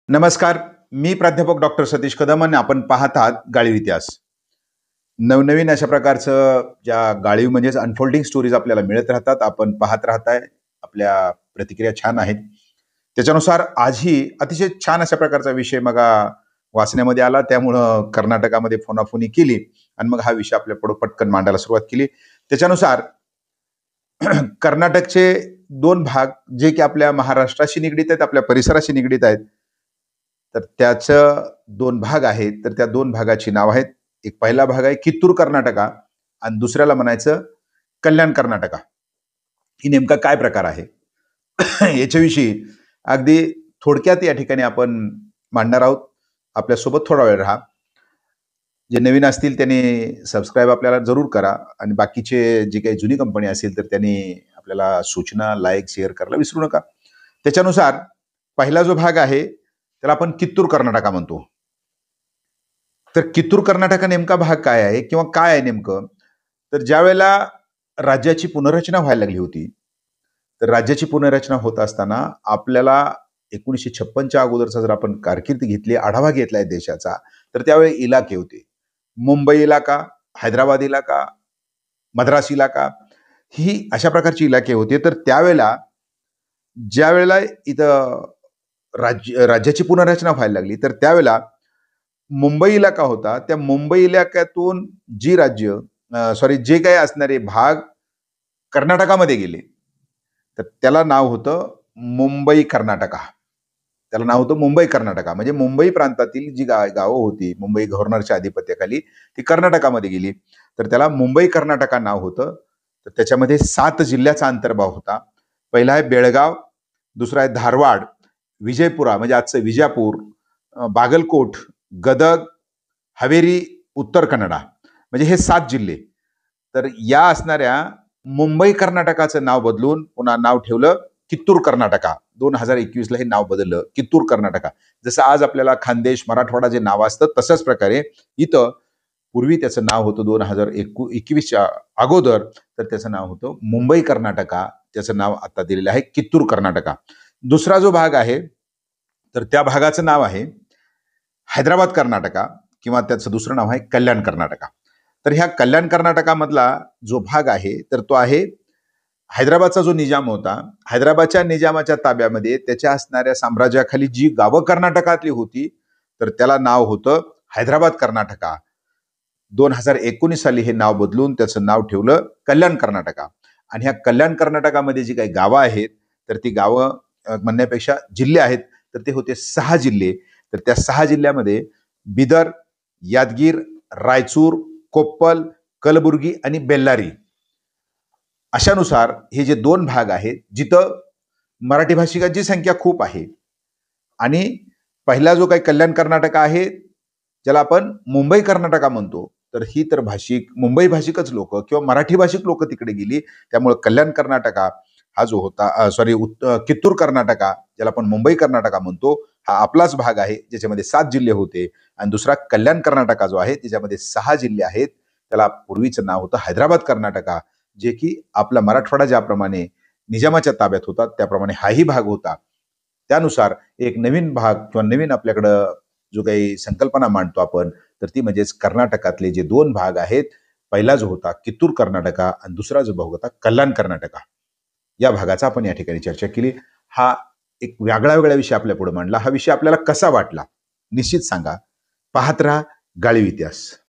नमस्कार. मी प्राध्यापक डॉक्टर सतीश कदम आणि आपण पाहत आहात गाळीव इतिहास. नवनवीन अशा प्रकारचं ज्या गाळीव म्हणजेच अनफोल्डिंग स्टोरीज आपल्याला मिळत राहतात. आपण पाहत राहताय. आपल्या प्रतिक्रिया छान आहेत. त्याच्यानुसार आजही अतिशय छान अशा प्रकारचा विषय मग वाचण्यामध्ये आला. त्यामुळं कर्नाटकामध्ये फोनाफोनी केली आणि मग हा विषय आपल्यापुढे पटकन मांडायला सुरुवात केली. त्याच्यानुसार कर्नाटकचे दोन भाग जे की आपल्या महाराष्ट्राशी निगडीत आहेत, आपल्या परिसराशी निगडीत आहेत. तर त्याचं दोन भाग आहेत. तर त्या दोन भागाची नाव आहेत. एक पहिला भाग आहे कित्तूर कर्नाटका आणि दुसऱ्याला म्हणायचं कल्याण कर्नाटका. ही नेमका काय प्रकार आहे याच्याविषयी अगदी थोडक्यात या ठिकाणी आपण मांडणार आहोत. आपल्यासोबत थोडा वेळ राहा. जे नवीन असतील त्यांनी सबस्क्राईब आपल्याला जरूर करा आणि बाकीचे जे काही जुनी कंपनी असेल तर त्यांनी आपल्याला सूचना लाईक शेअर करायला विसरू नका. त्याच्यानुसार पहिला जो भाग आहे त्याला आपण कित्तूर कर्नाटका म्हणतो. तर कित्तूर कर्नाटका नेमका भाग काय आहे किंवा काय आहे नेमकं, तर ज्या वेळेला राज्याची पुनर्रचना व्हायला लागली होती, तर राज्याची पुनर्रचना होत असताना आपल्याला 1956च्या अगोदरचा जर आपण कारकीर्द घेतली, आढावा घेतलाय देशाचा, तर त्यावेळी इलाके होते. मुंबई इलाका, हैदराबाद इलाका, मद्रास इलाका, ही अशा प्रकारची इलाके होते. तर त्यावेळेला ज्या वेळेला इथं राज्याची पुनर्रचना व्हायला लागली, तर त्यावेळेला मुंबई इलाका होता. त्या मुंबई इलाक्यातून जी राज्य जे काही असणारे भाग कर्नाटकामध्ये गेले, तर त्याला नाव होतं मुंबई कर्नाटका. त्याला नाव होतं मुंबई कर्नाटका. म्हणजे मुंबई प्रांतातील जी गावं होती, मुंबई गव्हर्नरच्या अधिपत्याखाली ती कर्नाटकामध्ये गेली. तर त्याला मुंबई कर्नाटका नाव होतं. तर त्याच्यामध्ये 7 जिल्ह्याचा अंतर्भाव होता. पहिला आहे बेळगाव, दुसरा आहे धारवाड, विजयपुरा म्हणजे आजचं विजापूर, बागलकोट, गदग, हावेरी, उत्तर कन्नडा म्हणजे हे 7 जिल्हे. तर या असणाऱ्या मुंबई कर्नाटकाचं नाव बदलून पुन्हा नाव ठेवलं कित्तूर कर्नाटका. 2021ला हे नाव बदललं कित्तूर कर्नाटका. जसं आज आपल्याला खानदेश, मराठवाडा जे नाव असतं तसंच प्रकारे इथं पूर्वी त्याचं नाव होतं 2021च्या अगोदर, तर त्याचं नाव होतं मुंबई कर्नाटका. त्याचं नाव आता दिलेलं आहे कित्तूर कर्नाटका. दुसरा जो भाग आहे तर त्या भागाचं नाव आहे हैदराबाद कर्नाटका किंवा त्याचं दुसरं नाव आहे कल्याण कर्नाटका. तर ह्या कल्याण कर्नाटकामधला जो भाग आहे तर तो आहे हैदराबादचा जो निजाम होता. हैदराबादच्या निजामाच्या ताब्यामध्ये त्याच्या असणाऱ्या साम्राज्याखाली जी गावं कर्नाटकातली होती, तर त्याला नाव होतं हैदराबाद कर्नाटका. 2019 साली हे नाव बदलून त्याचं नाव ठेवलं कल्याण कर्नाटका. आणि ह्या कल्याण कर्नाटकामध्ये जी काही गावं आहेत तर ती गावं म्हणण्यापेक्षा जिल्हे आहेत, तर ते होते 6 जिल्हे. तर त्या 6 जिल्ह्यामध्ये बिदर, यादगीर, रायचूर, कोप्पल, कलबुर्गी आणि बेल्लारी अशानुसार हे जे दोन भाग आहेत जिथं मराठी भाषिकांची संख्या खूप आहे. आणि पहिला जो काही कल्याण कर्नाटक आहे ज्याला आपण मुंबई कर्नाटका म्हणतो, तर ही तर मुंबई भाषिकच लोक किंवा मराठी भाषिक लोक तिकडे गेली. त्यामुळे कल्याण कर्नाटका हा जो होता कित्तूर कर्नाटका ज्याला आपण मुंबई कर्नाटका म्हणतो, हा आपलाच भाग आहे ज्याच्यामध्ये 7 जिल्हे होते. आणि दुसरा कल्याण कर्नाटका जो आहे त्याच्यामध्ये 6 जिल्हे आहेत. त्याला पूर्वीचं नाव होतं हैदराबाद कर्नाटका, जे की आपला मराठवाडा ज्याप्रमाणे निजामाच्या ताब्यात होता त्याप्रमाणे हाही भाग होता. त्यानुसार एक नवीन भाग किंवा नवीन आपल्याकडं जो काही संकल्पना मांडतो आपण, तर ती म्हणजेच कर्नाटकातले जे दोन भाग आहेत, पहिला जो होता कित्तूर कर्नाटका आणि दुसरा जो भाग होता कल्याण कर्नाटका, या भागाचा आपण या ठिकाणी चर्चा केली. हा एक वेगळा विषय आपल्या पुढे मांडला. हा विषय आपल्याला कसा वाटला निश्चित सांगा. पाहत राहा गाळीव इतिहास.